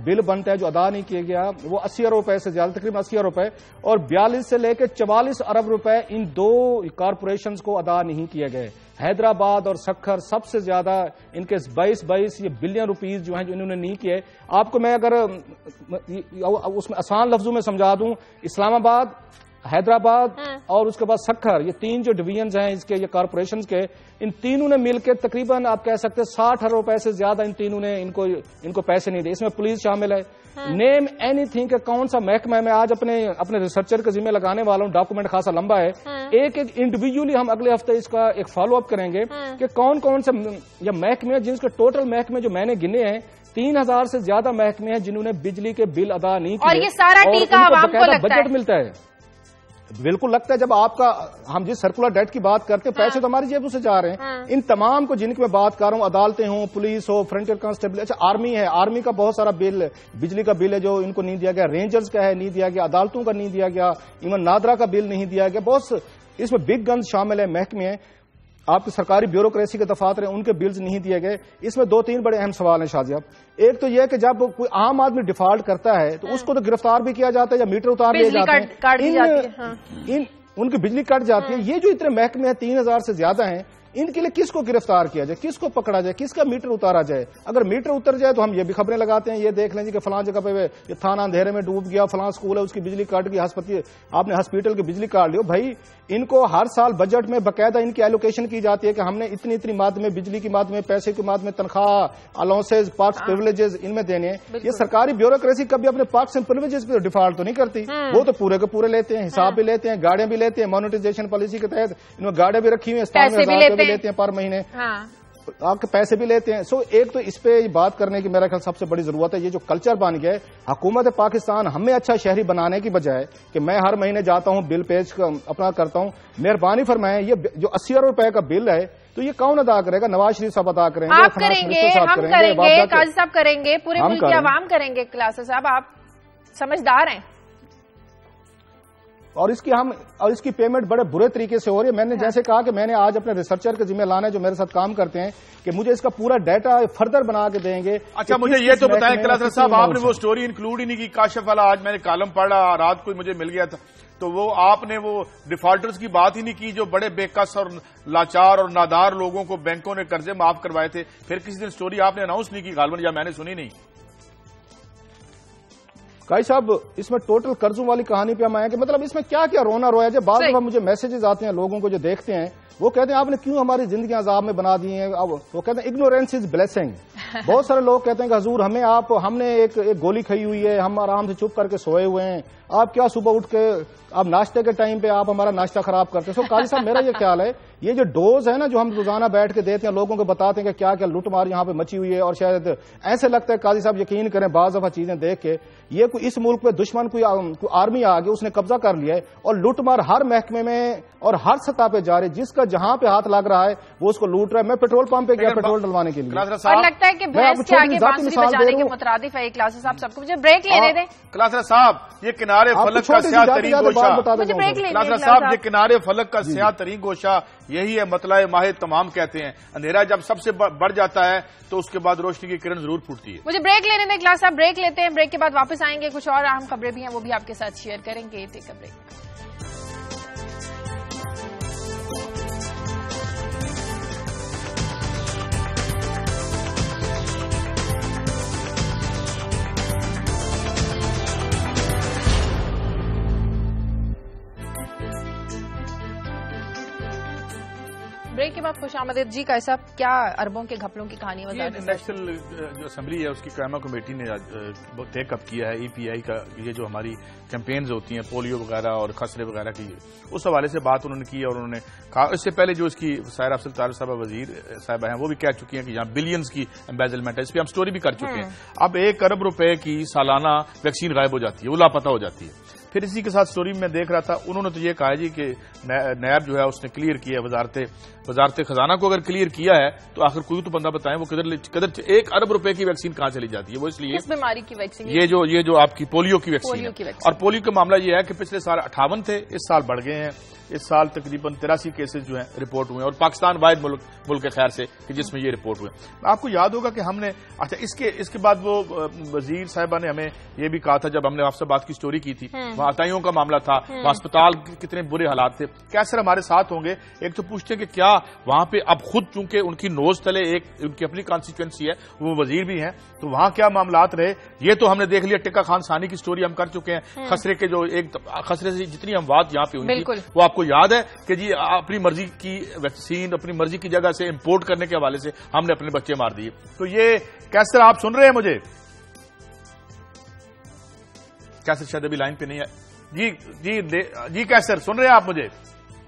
بل بنتا ہے جو ادا نہیں کیا گیا وہ 80 ارب روپے سے زیادہ، تقریباً 80 ارب روپے، اور 42 سے لے کے 44 ارب روپے ان دو کارپوریشنز کو ادا نہیں کیے گئے. حیدرآباد اور سکھر سب سے زیادہ ان کے 22 یہ بلین روپیز جو ہیں جو انہوں نے نہیں کیے. آپ کو میں اگر اس میں آسان لفظوں میں سمجھا دوں، اسلام آباد، حیدرآباد اور اس کے بعد سکھر، یہ تین جو ڈویژنز ہیں اس کے، یہ کارپوریشنز کے، ان تینوں نے مل کے تقریباً آپ کہہ سکتے 60 ارب روپے سے زیادہ ان تینوں نے ان کو پیسے نہیں دیے. اس میں پولیس شامل ہے. نیم اینی تھنگ کہ کون سا محکمہ ہے. میں آج اپنے ریسرچر کے ذمہ لگانے والا ہوں. ڈاکومنٹ خاصا لمبا ہے. ایک انڈیویجولی ہم اگلے ہفتے اس کا ایک فالو اپ کریں گے کہ کون کون سے یا محکمے، جن کے ٹوٹل محکمے جو میں نے گنے ہیں 3000 سے زیادہ محکمے ہیں جنہوں نے بجلی کے بل ادا نہیں کیے، اور یہ سارا ٹیکا عوام کو لگتا ہے. بجٹ ملتا ہے. بالکل لگتا ہے. جب آپ کا ہم جس سرکولر ڈیٹ کی بات کرتے ہیں، پیسے تو ہماری جیبوں سے جا رہے ہیں. ان تمام کو جن کی میں بات کر رہا ہوں، عدالتیں ہوں، پولیس ہو، فرنٹیئر کانسٹیبل، اچھا آرمی ہے، آرمی کا بہت سارا بل، بجلی کا بل ہے جو ان کو نہیں دیا گیا. رینجرز کا ہے نہیں دیا گیا، عدالتوں کا نہیں دیا گیا، ایون نادرا کا بل نہیں دیا گیا. بہت اس میں بگ گنز شامل ہیں، محکمے ہیں، آپ کی سرکاری بیوروکریسی کے دفاتر ہیں، ان کے بلز نہیں دیے گئے. اس میں 2-3 بڑے اہم سوال ہیں شاذ صاحب. ایک تو یہ کہ جب کوئی عام آدمی ڈیفالٹ کرتا ہے تو اس کو تو گرفتار بھی کیا جاتا ہے یا میٹر اتار لیے جاتے ہیں، ان کی بجلی کٹ جاتی ہے. یہ جو اتنے محکمے ہیں 3000 سے زیادہ ہیں، ان کے لیے کس کو گرفتار کیا جائے، کس کو پکڑا جائے، کس کا میٹر اتارا جائے؟ اگر میٹر اتر جائے تو ہم یہ بھی خبریں لگاتے ہیں، یہ دیکھ لیں جی کہ فلاں جگہ پہ یہ تھانہ اندھیرے میں ڈوب گیا، فلاں اسکول ہے اس کی بجلی کٹ گئی، آپ نے ہاسپٹل کی بجلی کاٹ لی. بھائی ان کو ہر سال بجٹ میں باقاعدہ ان کی ایلوکیشن کی جاتی ہے کہ ہم نے اتنی ماد میں بجلی کی ماد میں، پیسے کی ماد میں، تنخواہ، الاؤنسز، پارکس پریولیجز ان میں دینے ہیں. یہ سرکاری بیوروکریسی کبھی اپنے پارکس اینڈ پریولیجز پہ ڈیفالٹ تو نہیں کرتی. وہ تو پورے کے پورے لیتے ہیں، حساب بھی لیتے ہیں، گاڑیاں بھی لیتے ہیں. مانیٹائزیشن پالیسی کے تحت انہوں نے گاڑیاں بھی رکھی ہوئی ہیں، بھی لیتے ہیں پر مہینے. آپ کے پیسے بھی لیتے ہیں. ایک تو اس پہ بات کرنے کی میرا خیال سب سے بڑی ضرورت ہے. یہ جو کلچر بن گیا ہے حکومت پاکستان ہمیں اچھا شہری بنانے کی بجائے کہ میں ہر مہینے جاتا ہوں بل پیش اپنا کرتا ہوں, مہربانی فرمائیں یہ جو 80 ارب روپے کا بل ہے تو یہ کون ادا کرے گا؟ نواز شریف صاحب ادا کریں گے, آپ کریں گے, ہم کریں گے, قاضی صاحب کریں گے, پورے ملک کی عوام کریں گے. کلاسر صاحب آپ سمجھدار ہیں, اور اس کی پیمنٹ بڑے برے طریقے سے ہو رہی ہے. میں نے جیسے کہا کہ میں نے آج اپنے ریسرچر کے ذمہ لانا ہے جو میرے ساتھ کام کرتے ہیں کہ مجھے اس کا پورا ڈیٹا فردر بنا کے دیں گے. اچھا مجھے یہ تو بتائیں کلاسر صاحب, آپ نے وہ سٹوری انکلوڈ ہی نہیں کی کاشف والا. آج میں نے کالم پڑھا, رات کو مجھے مل گیا تھا, تو وہ آپ نے وہ ڈیفالٹرز کی بات ہی نہیں کی جو بڑے بے کس اور لاچار اور نادار لوگوں کو بینکوں نے قرضے معاف کروائے تھے. پھر کسی دن سٹوری آپ نے اناؤنس نہیں کی غالباً, یا میں نے سنی نہیں. قاضی صاحب اس میں ٹوٹل قرضوں والی کہانی پہ ہم آئے کہ مطلب اس میں کیا کیا رونا رویا جائے. بعض دفعہ مجھے میسیجز آتے ہیں لوگوں کو جو دیکھتے ہیں, وہ کہتے ہیں آپ نے کیوں ہماری زندگی عذاب میں بنا دی ہیں. اب وہ کہتے ہیں اگنورینس از بلیسنگ. بہت سارے لوگ کہتے ہیں کہ حضور ہم نے ایک گولی کھائی ہوئی ہے, ہم آرام سے چپ کر کے سوئے ہوئے ہیں, آپ کیا صبح اٹھ کے آپ ناشتے کے ٹائم پہ آپ ہمارا ناشتہ خراب کرتے ہیں. قاضی صاحب میرا یہ خیال ہے یہ جو ڈوز ہے نا جو ہم روزانہ بیٹھ کے دیتے ہیں لوگوں کو بتاتے ہیں کہ کیا کیا لوٹ مار یہاں پہ مچی ہوئی ہے, اور شاید ایسے لگتا ہے قاضی صاحب یقین کریں بعض دفعہ چیزیں دیکھ کے یہ کوئی اس ملک پہ دشمن کوئی آرمی آ گئی اس نے قبضہ کر لیا ہے, اور لوٹ مار ہر محکمے میں اور ہر سطح پہ جاری, جس کا جہاں پہ ہاتھ لگ رہا ہے وہ اس کو لوٹ رہا ہے. میں پیٹرول پمپ پہ گیا پیٹرول ڈلوانے کے لیے, اور لگتا ہے کہ بھینس کے آگے بانسری بجانے کے مترادف ہے کلاسر صاحب. سب کو مجھے بریک لینے دیں. کلاسر صاحب یہ کنارے فلک کا سیاہ ترین گوشہ, کلاسر صاحب یہ کنارے فلک کا سیاہ ترین گوشہ یہی ہے مطلع ماہ تمام کہتے ہیں. اندھیرا جب سب سے بڑھ جاتا ہے تو اس کے بعد روشنی کی کرن ضرور پھوٹتی ہے. مجھے بریک لینے دیں کلاس صاحب, بریک لیتے ہیں, بریک کے بعد واپس آئیں گے, کچھ اور اہم خبریں بھی ہیں وہ بھی آپ کے ساتھ شیئر کریں گے. ٹیک اے بریک. بریک کے بعد خوش آمدید. جی قاضی صاحب کیا اربوں کے گھپلوں کی کہانی وضاحت؟ نیشنل جو اسمبلی ہے اس کی قائمہ کمیٹی نے ٹیک اپ کیا ہے ای پی آئی کا, یہ جو ہماری کیمپینز ہوتی ہیں پولیو وغیرہ اور خسرے وغیرہ کی, اس حوالے سے بات انہوں نے کی. اور انہوں نے کہا اس سے پہلے جو اس کی سائرہ افضل طارق صاحبہ وزیر صاحبہ ہیں وہ بھی کہہ چکی ہیں کہ یہاں بلینز کی امبیزلمنٹ ہے. اس پہ ہم سٹوری بھی کر چکے ہیں. اب 1 ارب روپے کی سالانہ ویکسین غائب ہو جاتی ہے, وہ لاپتہ ہو جاتی ہے. پھر اسی کے ساتھ سٹوری میں دیکھ رہا تھا انہوں نے تو یہ کہا جی کہ نیب جو ہے اس نے کلیئر کیا ہے, وزارت خزانہ کو اگر کلیئر کیا ہے تو آخر کوئی تو بندہ بتائیں وہ قدر 1 ارب روپے کی ویکسین کہاں چلی جاتی ہے. وہ اس لیے اس بیماری کی ویکسین, یہ جو آپ کی پولیو کی ویکسین ہے. اور پولیو کا معاملہ یہ ہے کہ پچھلے سال 58 تھے, اس سال بڑھ گئے ہیں. اس سال تقریباً 83 کیسز جو ہیں رپورٹ ہوئے ہیں, اور پاکستان واحد ملک کے خیر سے کہ جس میں یہ رپورٹ ہوئے. آپ کو یاد ہوگا کہ ہم نے اچھا اس کے بعد وہ وزیر صاحبہ نے ہمیں یہ بھی کہا تھا جب ہم نے آپ سے بات کی سٹوری کی تھی, وہاں عطائیوں کا معاملہ تھا, وہاں اسپتال کتنے برے حالات تھے. کیسے ہمارے ساتھ ہوں گے. ایک تو پوچھتے ہیں کہ کیا وہاں پہ اب خود چونکہ ان کی نوز تلے ایک ان کی اپنی کانسٹیچوئنسی ہے, وہ وزیر بھی ہیں, تو وہاں کیا معاملات رہے. یہ تو ہم نے دیکھ لیا, ٹکا خان ثانی کی سٹوری ہم کر چکے ہیں. خسرے کے جو خسرے سے جتنی اموات یہاں پہ ہوئی تھی وہ آپ کو یاد ہے کہ جی اپنی مرضی کی ویکسین اپنی مرضی کی جگہ سے امپورٹ کرنے کے حوالے سے ہم نے اپنے بچے مار دیے. تو یہ کیسر آپ سن رہے ہیں مجھے؟ کیسر شاید ابھی لائن پہ نہیں ہے. جی کیسر سن رہے ہیں آپ مجھے؟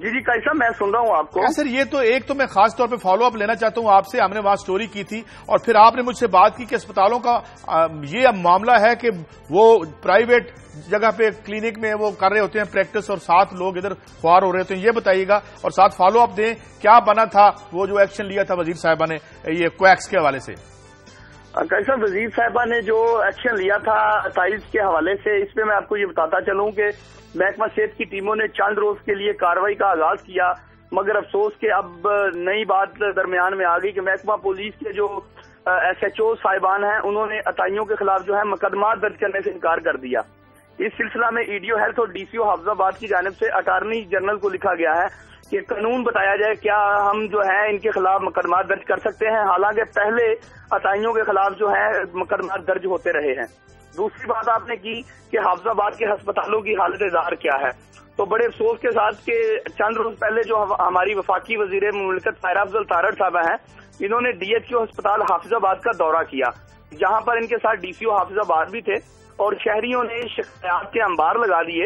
جی کیسا میں سن رہا ہوں آپ کو. سر یہ تو ایک تو میں خاص طور پہ فالو اپ لینا چاہتا ہوں آپ سے. ہم نے وہاں سٹوری کی تھی اور پھر آپ نے مجھ سے بات کی کہ اسپتالوں کا یہ معاملہ ہے کہ وہ پرائیویٹ جگہ پہ کلینک میں وہ کر رہے ہوتے ہیں پریکٹس, اور 7 لوگ ادھر خوار ہو رہے ہوتے ہیں. یہ بتائیے گا اور ساتھ فالو اپ دیں کیا بنا تھا وہ جو ایکشن لیا تھا وزیر صاحبہ نے یہ کویکس کے حوالے سے. کیسا وزیر صاحبہ نے جو ایکشن لیا تھا 28 کے حوالے سے, اس پہ میں آپ کو یہ بتاتا چلوں کہ محکمہ صحت کی ٹیموں نے چند روز کے لیے کارروائی کا آغاز کیا, مگر افسوس کہ اب نئی بات درمیان میں آ گئی کہ محکمہ پولیس کے جو SHO صاحبان ہیں انہوں نے عطائیوں کے خلاف جو ہے مقدمات درج کرنے سے انکار کر دیا. اس سلسلہ میں EDO ہیلتھ اور DCO حافظ آباد کی جانب سے اٹارنی جنرل کو لکھا گیا ہے کہ قانون بتایا جائے کیا ہم جو ہے ان کے خلاف مقدمات درج کر سکتے ہیں, حالانکہ پہلے عطائیوں کے خلاف جو ہے مقدمات درج ہوتے رہے ہیں. دوسری بات آپ نے کی کہ حافظ آباد کے ہسپتالوں کی حالت زار کیا ہے, تو بڑے افسوس کے ساتھ کہ چند روز پہلے جو ہماری وفاقی وزیر مملکت سائرہ افضل طارق صاحبہ ہیں انہوں نے DHQ ہسپتال حافظ آباد کا دورہ کیا, جہاں پر ان کے ساتھ DCO حافظ آباد بھی تھے, اور شہریوں نے شکایات کے انبار لگا دیے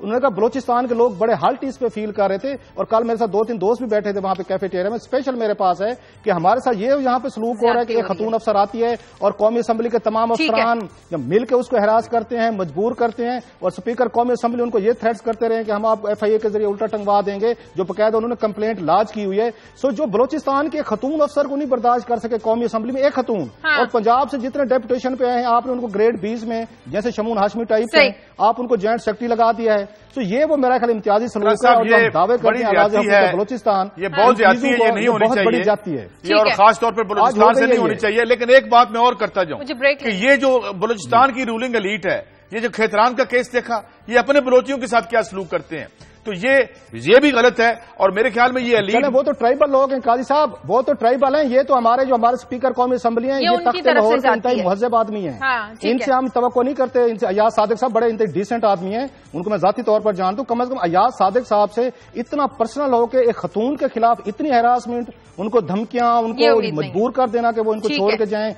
انہوں نے کہا بلوچستان کے لوگ بڑے ہالٹی اس پہ فیل کر رہے تھے، اور کل میرے ساتھ 2-3 دوست بھی بیٹھے تھے وہاں پہ کیفیٹیریا میں، اسپیشل میرے پاس ہے کہ ہمارے ساتھ یہ یہاں پہ سلوک ہو رہا ہے کہ ایک خاتون افسر آتی ہے اور قومی اسمبلی کے تمام افسران جب مل کے اس کو ہراس کرتے ہیں، مجبور کرتے ہیں، اور اسپیکر قومی اسمبلی ان کو یہ تھریٹس کرتے رہے کہ ہم آپ FIA کے ذریعے الٹا ٹنگوا دیں گے، جو باقاعدہ انہوں نے کمپلینٹ لاج کی ہوئی ہے. سو جو بلوچستان کے خاتون افسر کو نہیں برداشت کر سکے قومی اسمبلی میں ایک خاتون، اور پنجاب سے جتنے ڈیپوٹیشن پہ آئے ہیں آپ نے ان کو گریڈ 20 میں جیسے شمون ہاشمی ٹائپ ہیں آپ ان کو جوائنٹ سیکرٹری لگا دیا ہے. تو یہ وہ میرا خیال امتیازی سلوک ہے، اور جو ہم دعوے کرتے ہیں بلوچستان، یہ بہت زیادتی ہے، یہ نہیں ہونی چاہیے، بڑی جاتی ہے یہ، اور خاص طور پر بلوچستان سے نہیں ہونی چاہیے. لیکن ایک بات میں اور کرتا جاؤں کہ یہ جو بلوچستان کی رولنگ ایلیٹ ہے، یہ جو کھیتران کا کیس دیکھا، یہ اپنے بلوچیوں کے ساتھ کیا سلوک کرتے ہیں، تو یہ بھی غلط ہے. اور میرے خیال میں یہ ایلیٹ، وہ تو ٹرائبل لوگ ہیں قاضی صاحب، وہ تو ٹرائبل ہیں، یہ تو ہمارے جو ہمارے اسپیکر قومی اسمبلی ہیں یہ تخت لاہور کے انتہائی مہذب آدمی ہیں، ان سے ہم توقع نہیں کرتے. ان سے ایاز صادق صاحب بڑے انتہائی ڈیسنٹ آدمی ہیں، ان کو میں ذاتی طور پر جانتا ہوں. کم از کم ایاز صادق صاحب سے اتنا پرسنل ہو کے ایک خاتون کے خلاف اتنی ہراسمنٹ، ان کو دھمکیاں، ان کو مجبور کر دینا کہ وہ ان کو چھوڑ کے جائیں،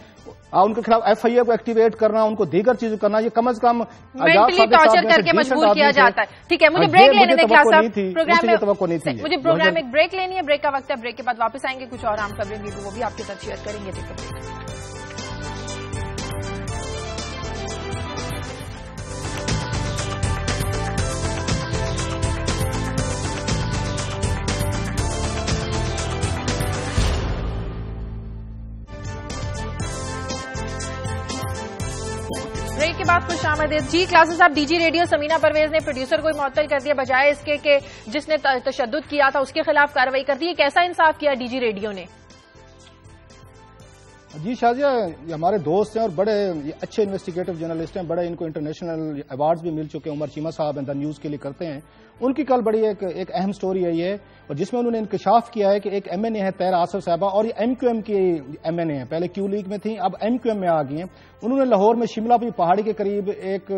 ان کے خلاف FIA کو ایکٹیویٹ کرنا، ان کو دیگر چیزیں کرنا، یہ کم از کم ٹارچر کر کے مجبور کیا جاتا ہے. ٹھیک ہے، مجھے بریک لینے دیں کلاس صاحب، مجھے پروگرام ایک بریک لینی ہے، بریک کا وقت ہے، بریک کے بعد واپس آئیں گے، کچھ اور عام خبریں بھی وہ بھی آپ کے ساتھ شیئر کریں گے. بریک کے بعد خوش آمدید. جی کلاسز صاحب، DG ریڈیو سمینا پرویز نے پروڈیوسر کو معطل کر دیا بجائے اس کے کہ جس نے تشدد کیا تھا اس کے خلاف کارروائی کر دی. کیسا انصاف کیا DG ریڈیو نے؟ جی شازیہ، یہ ہمارے دوست ہیں اور بڑے اچھے انویسٹیگیٹو جرنلسٹ ہیں، بڑے ان کو انٹرنیشنل ایوارڈز بھی مل چکے ہیں. عمر چیمہ صاحب دا نیوز کے لیے کرتے ہیں. ان کی کل بڑی ایک اہم سٹوری ہے یہ، اور جس میں انہوں نے انکشاف کیا ہے کہ ایک MNA ہے طاہرہ آصف صاحبہ، اور یہ MQM کی MNA ہے، پہلے Q لیگ میں تھیں اب MQM میں آ گئی ہیں. انہوں نے لاہور میں شملہ پہاڑی کے قریب ایک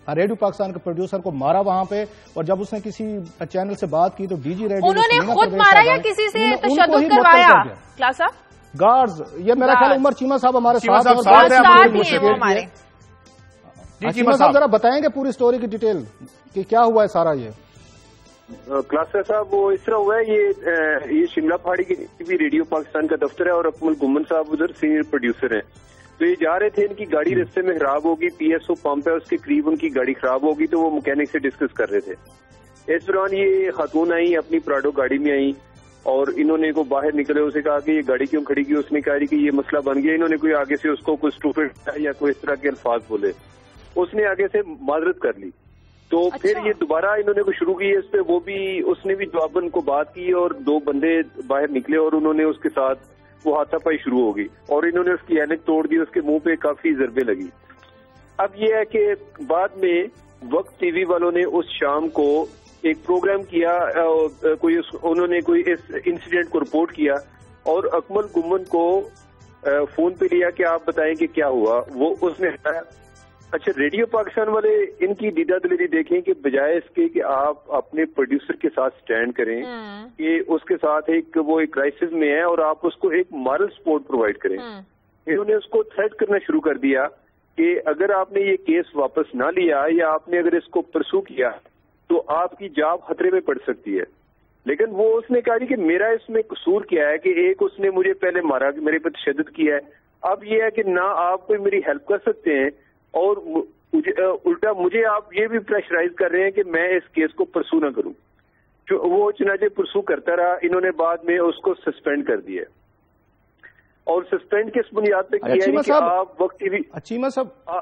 ریڈیو پاکستان کے پروڈیوسر کو مارا وہاں پہ، اور جب اس نے کسی چینل سے بات کی تو DG ریڈیو انہوں نے خود مارا یا کسی سے تشدد کروایا؟ کلاس صاحب گارڈز، یہ میرا خیال عمر چیمہ صاحب ہمارے ساتھ ہیں. چیمہ صاحب ذرا بتائیں گے پوری سٹوری کی ڈیٹیل کہ کیا ہوا ہے سارا؟ یہ کلاسر صاحب، وہ اس طرح ہوا ہے، یہ شملہ پہاڑی کی ریڈیو پاکستان کا دفتر ہے، اور اکمل گمن صاحب ادھر سینئر پروڈیوسر ہیں. تو یہ جا رہے تھے، ان کی گاڑی رستے میں خراب ہوگی، PSO پمپ ہے اس کے قریب ان کی گاڑی خراب ہوگی، تو وہ مکینک سے ڈسکس کر رہے تھے. اس دوران یہ خاتون آئی، اپنی پراڈو گاڑی میں آئی، اور انہوں نے کو باہر نکلے، اسے کہا کہ یہ گاڑی کیوں کھڑی کی، اس نے کہا کہ یہ مسئلہ بن گیا. انہوں نے کوئی آگے سے اس کو کوئی اسٹوپڈ یا کوئی اس طرح کے الفاظ بولے، اس نے آگے سے معذرت کر لی. تو پھر یہ دوبارہ انہوں نے کو شروع کی اس پہ، وہ بھی اس نے بھی جواباً کو بات کی، اور 2 بندے باہر نکلے اور انہوں نے اس کے ساتھ وہ ہاتھا پائی شروع ہو گئی، اور انہوں نے اس کی اینک توڑ دی، اس کے منہ پہ کافی ضربیں لگی. اب یہ ہے کہ بعد میں وقت TV والوں نے اس شام کو ایک پروگرام کیا، انہوں نے کوئی اس انسیڈنٹ کو رپورٹ کیا، اور اکمل گمن کو فون پہ لیا کہ آپ بتائیں کہ کیا ہوا. وہ اس نے اچھا ریڈیو پاکستان والے ان کی دیدہ دلیری دیکھیں کہ بجائے اس کے کہ آپ اپنے پروڈیوسر کے ساتھ سٹینڈ کریں کہ اس کے ساتھ وہ ایک کرائسس میں ہے، اور آپ اس کو ایک مارل سپورٹ پرووائڈ کریں، انہوں نے اس کو تھریٹ کرنا شروع کر دیا کہ اگر آپ نے یہ کیس واپس نہ لیا یا آپ نے اگر اس کو پرسو کیا تو آپ کی جاب خطرے میں پڑ سکتی ہے. لیکن وہ اس نے کہا کہ میرا اس میں قصور کیا ہے کہ ایک اس نے مجھے پہلے مارا، میرے پر تشدد کیا ہے، اب یہ ہے کہ نہ آپ کوئی میری ہیلپ کر سکتے ہیں، اور الٹا مجھے آپ یہ بھی پریشرائز کر رہے ہیں کہ میں اس کیس کو پرسو نہ کروں. وہ چنانچہ پرسو کرتا رہا. انہوں نے بعد میں اس کو سسپینڈ کر دیا، اور سسپینڈ کس بنیاد پہ کیا ہے کہ آپ وقت بھی چیمہ صاحب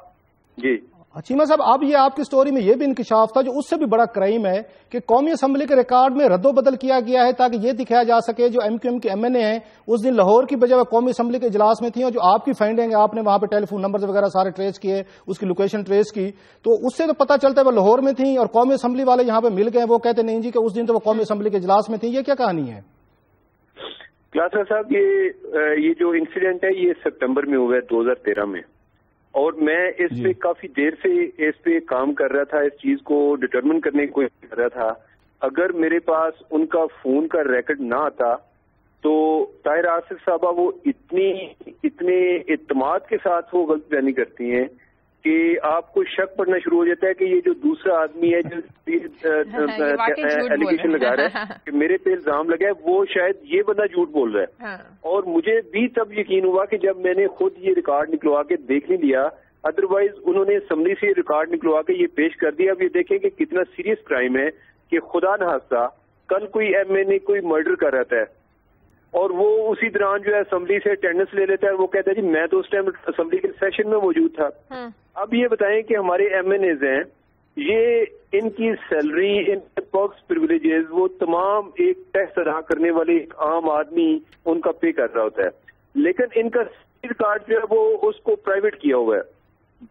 جی چیمہ صاحب اب یہ آپ کی سٹوری میں یہ بھی انکشاف تھا جو اس سے بھی بڑا کرائم ہے کہ قومی اسمبلی کے ریکارڈ میں رد و بدل کیا گیا ہے تاکہ یہ دکھایا جا سکے جو MQM کے MNA ہیں اس دن لاہور کی بجائے قومی اسمبلی کے اجلاس میں تھیں، اور جو آپ کی فائنڈنگ ہے آپ نے وہاں پہ ٹیلی فون نمبر وغیرہ سارے ٹریس کیے، اس کی لوکیشن ٹریس کی، تو اس سے تو پتہ چلتا ہے وہ لاہور میں تھیں اور قومی اسمبلی والے یہاں پہ مل گئے. وہ کہتے نہیں جی کہ اس دن تو وہ قومی اسمبلی کے اجلاس میں تھیں. یہ کیا کہانی ہے؟ کلاسر صاحب، یہ جو انسیڈنٹ ہے یہ سپتمبر میں ہوا ہے 2013 میں، اور میں اس پہ کافی دیر سے اس پہ کام کر رہا تھا، اس چیز کو ڈٹرمن کرنے کی کوشش کر رہا تھا. اگر میرے پاس ان کا فون کا ریکارڈ نہ آتا تو طاہرہ آصف صاحبہ وہ اتنے اعتماد کے ساتھ وہ غلط بیانی کرتی ہیں کہ آپ کو شک پڑنا شروع ہو جاتا ہے کہ یہ جو دوسرا آدمی ہے جو ایلیگیشن لگا رہا ہے کہ میرے پہ الزام لگا ہے وہ شاید یہ بندہ جھوٹ بول رہا ہے. اور مجھے بھی تب یقین ہوا کہ جب میں نے خود یہ ریکارڈ نکلوا کے دیکھ نہیں لیا. ادروائز انہوں نے اسمبلی سے ریکارڈ نکلوا کے یہ پیش کر دیا. اب یہ دیکھیں کہ کتنا سیریس کرائم ہے کہ خدا نہ خواستہ کل کوئی ایم این اے کوئی مرڈر کر رہا ہے اور وہ اسی دوران جو ہے اسمبلی سے اٹینڈنس لے لیتا ہے. وہ کہتا ہے جی میں تو اس ٹائم اسمبلی کے سیشن میں موجود تھا. اب یہ بتائیں کہ ہمارے ایم این ایز ہیں, یہ ان کی سیلری, ان کے پرکس, پرویلیجز وہ تمام ایک ٹیکس ادا کرنے والے ایک عام آدمی ان کا پے کر رہا ہوتا ہے. لیکن ان کا کارڈ جو ہے وہ اس کو پرائیویٹ کیا ہوا ہے.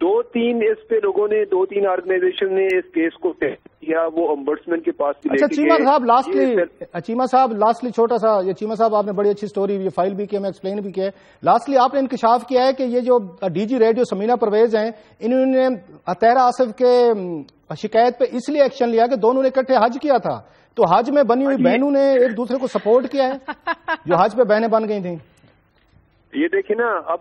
2-3 اس پہ لوگوں نے 2-3 آرگنائزیشن نے اس کیس کو کیا, وہ امبڈسمین کے پاس بھی. اچھا چیمہ صاحب لاسٹلی چھوٹا سا, یہ چیمہ صاحب آپ نے بڑی اچھی سٹوری یہ فائل بھی کی, میں ایکسپلین بھی کیا ہے. لاسٹلی آپ نے انکشاف کیا ہے کہ یہ جو D G radio Samina Parvez ہیں انہوں نے طاہرہ آصف کے شکایت پہ اس لیے ایکشن لیا کہ دونوں نے اکٹھے حج کیا تھا, تو حج میں بنی ہوئی بہنوں نے ایک دوسرے کو سپورٹ کیا ہے جو حج پہ بہنیں بن گئی تھیں. یہ دیکھیں نا, اب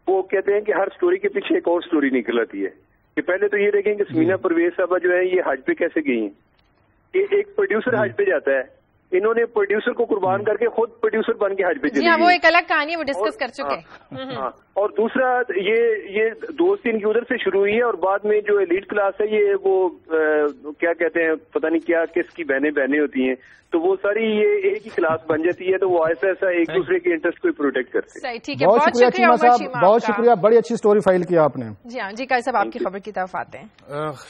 وہ کہتے ہیں کہ ہر سٹوری کے پیچھے ایک اور سٹوری نکل آتی ہے. کہ پہلے تو یہ دیکھیں کہ سمینہ پرویز صاحبہ جو ہے یہ حج پہ کیسے گئی ہیں. کہ ایک پروڈیوسر حج پہ جاتا ہے, انہوں نے پروڈیوسر کو قربان کر کے خود پروڈیوسر بن کے حج پہ چلی گئی. وہ ایک الگ کہانی وہ ڈسکس کر چکے ہیں. اور دوسرا یہ دوستی ان کی ادھر سے شروع ہوئی ہے اور بعد میں جو ایلیٹ کلاس ہے یہ وہ کیا کہتے ہیں پتہ نہیں کیا کس کی بہنیں ہوتی ہیں, تو وہ ساری یہ ایک ہی کلاس بن جاتی ہے, تو وہ ایسا ایک دوسرے کے انٹرسٹ کو پروٹیکٹ کرتے ہیں. بہت شکریہ چیمہ صاحب, بہت شکریہ, بڑی اچھی سٹوری فائل کیا آپ نے. جی ہاں جی, قاری صاحب آپ کی خبر کی طرف آتے ہیں.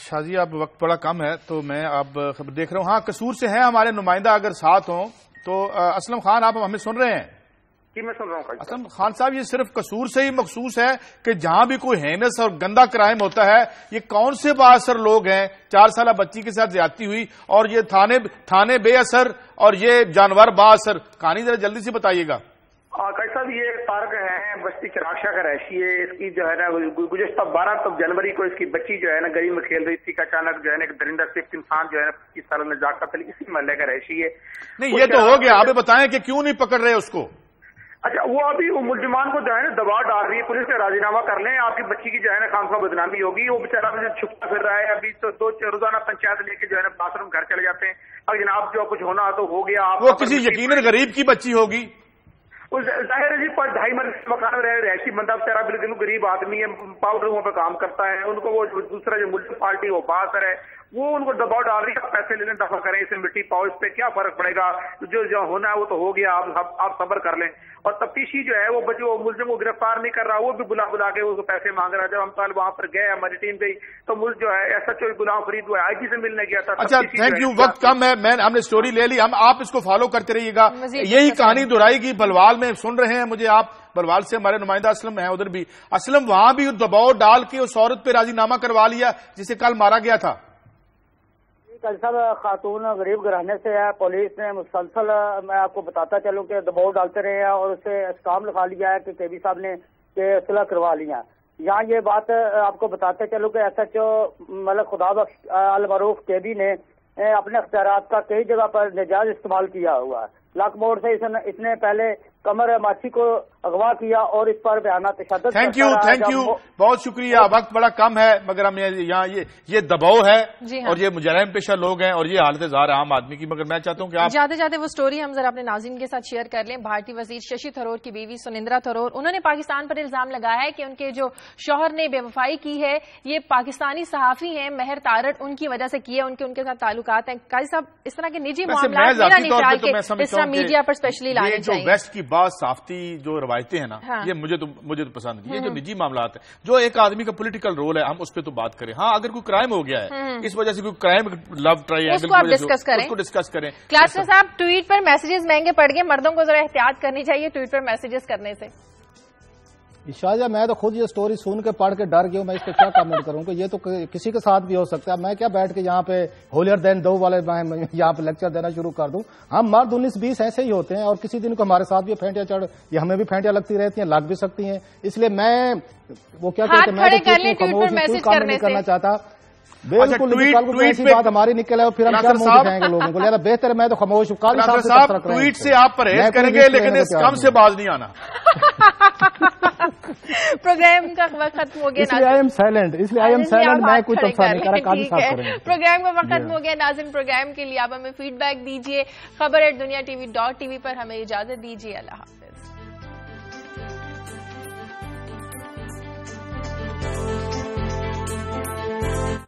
شاہجی اب وقت بڑا کم ہے تو میں اب خبر دیکھ رہا ہوں. ہاں قصور سے ہیں ہمارے نمائندہ اگر ساتھ ہوں تو اسلم خان آپ ہمیں سن رہے ہیں؟ جی میں سن رہا ہوں. اسلم خان صاحب یہ صرف قصور سے ہی مخصوص ہے کہ جہاں بھی کوئی ہینس اور گندا کرائم ہوتا ہے یہ کون سے با اثر لوگ ہیں؟ 4 سالہ بچی کے ساتھ زیادتی ہوئی اور یہ تھانے بے اثر اور یہ جانور با اثر. کہانی ذرا جلدی سے بتائیے گا. قاری صاحب یہ طارق ہے بستی چراغ کا رہائشی ہے. اس کی جو ہے نا گزشتہ 12 جنوری کو اس کی بچی جو ہے نا گلی میں کھیل رہی تھی کہ اچانک جو ہے نا ایک درندہ صرف انسان جو ہے نا 25 سالوں میں جا کر اسی محلے کا رہائشی ہے. نہیں یہ تو ہو گیا, آپ بتائیں کہ کیوں نہیں پکڑ رہے اس کو؟ اچھا وہ ابھی ملزمان کو جو ہے نا دباؤ ڈال رہی ہے, پولیس کا راضی نامہ کر لیں, آپ کی بچی کی جو ہے نا خامخواہ بدنامی ہوگی. وہ بیچارہ مجھے چھپتا پھر رہا ہے. ابھی تو 2 روزانہ پنچایت لے کے جو ہے نا باتھ روم گھر چلے جاتے ہیں. اب جناب جو کچھ ہونا تو ہو گیا. وہ کسی یقیناً غریب کی بچی ہوگی. ظاہر ہے جی 2.5 مرلے مکان میں رہائشی بندہ بیچارہ بالکل غریب آدمی ہے, پاؤڈروں پہ کام کرتا ہے. ان کو وہ دوسرا جو ملزم پارٹی وہ باثر ہے وہ ان کو دباؤ ڈال رہی ہے, پیسے لے لیں دفع کریں, اسے مٹی پاؤ, اس پہ کیا فرق پڑے گا, جو ہونا ہے وہ تو ہو گیا, آپ صبر کر لیں. اور تفتیشی جو ہے وہ ملزم کو گرفتار نہیں کر رہا, وہ بھی بلا کے اس کو پیسے مانگ رہا ہے. جب ہم کل وہاں پر گئے ہماری ٹیم گئی تو ملک جو ہے ایسا غلام فرید وہ آئی جی سے ملنے گیا تھا. اچھا تھینک یو, وقت کم ہے, ہم نے سٹوری لے لی, آپ اس کو فالو کرتے رہیے گا. یہی کہانی دہرائی گی. بلوال میں سن رہے ہیں مجھے آپ, بلوال سے ہمارے نمائندہ اسلم ہیں ادھر بھی. اسلم وہاں بھی دباؤ ڈال کے اس عورت پہ راضی نامہ کروا لیا جسے کل مارا گیا تھا. صاحب خاتون غریب گھرانے سے ہے, پولیس نے مسلسل میں آپ کو بتاتا چلوں کہ دباؤ ڈالتے رہے ہیں اور اسے اسکام لکھا لیا ہے کہ کے بی صاحب نے صلح کروا لیا. یہاں یہ بات آپ کو بتاتے چلوں کہ ایس ایچ او ملک خدا بخش المعروف کے بی نے اپنے اختیارات کا کئی جگہ پر ناجائز استعمال کیا ہوا ہے. لاک موڑ سے اس نے پہلے قمر ماچھی کو اغوا کیا اور اس پر بیانات تشدد. تھینک یو, بہت شکریہ. وقت بڑا کم ہے مگر ہم یہاں یہ دباؤ ہے اور یہ مجرم پیشہ لوگ ہیں اور یہ حالت ظاہر عام آدمی کی. مگر میں چاہتا ہوں کہ آپ جاتے وہ سٹوری ہم ذرا اپنے ناظرین کے ساتھ شیئر کر لیں. بھارتی وزیر ششی تھرور کی بیوی سنندرا تھرور, انہوں نے پاکستان پر الزام لگایا ہے کہ ان کے جو شوہر نے بے وفائی کی ہے یہ پاکستانی صحافی ہیں مہر تارٹ, ان کی وجہ سے کی ہے, ان کے ساتھ تعلقات ہیں. قاری صاحب اس طرح کے نجی معاملات میرا نہیں خیال کہ اس طرح میڈیا پر اسپیشلی لانے چاہیے. جو ویسٹ کی بات صحافتی جو روایتیں ہیں نا یہ مجھے تو پسند نہیں. یہ جو نجی معاملات ہیں, جو ایک آدمی کا پولیٹیکل رول ہے, ہم اس پہ تو بات کریں. ہاں اگر کوئی کرائم ہو گیا ہے اس وجہ سے کوئی کرائم لو ٹرائینگل اس کو ڈسکس کریں. کلاسٹر صاحب ٹویٹ پر میسیجز مہنگے پڑ گئے, مردوں کو ذرا احتیاط کرنی چاہیے ٹویٹ پر میسیجز کرنے سے. شاہجہ میں تو خود یہ سٹوری سن کے پڑھ کے ڈر گیا ہوں, میں اس پہ کیا کامنٹ کروں کہ یہ تو کسی کے ساتھ بھی ہو سکتا ہے. میں کیا بیٹھ کے یہاں پہ ہولیر دین دو والے یہاں پہ لیکچر دینا شروع کر دوں. ہم مرد 19-20 ایسے ہی ہوتے ہیں اور کسی دن کو ہمارے ساتھ بھی پھینٹیاں چڑھ, یہ ہمیں بھی پھینٹیاں لگتی رہتی ہیں, لگ بھی سکتی ہیں. اس لیے میں وہ کیا کہتے ہیں, میں نہیں کرنا چاہتا بالکل ایسی بات ہماری نکل ہے اور پھر ہم کیا منہ دکھائیں گے لوگوں کو. لہذا بہتر ہے میں تو خاموش ہوں. قاضی صاحب ٹویٹ سے آپ پرہیز کریں گے لیکن اس کم سے باز نہیں آنا. پروگرام کا وقت ختم ہو گیا. اس لیے آئی ایم سائلنٹ میں کچھ تبصرہ نہیں کر رہا. قاضی صاحب کریں گے. پروگرام کا وقت ختم ہو گیا. ناظرین پروگرام کے لیے آپ ہمیں فیڈ بیک دیجیے. خبر@دنیا TV.tv پر ہمیں اجازت دیجیے. اللہ حافظ.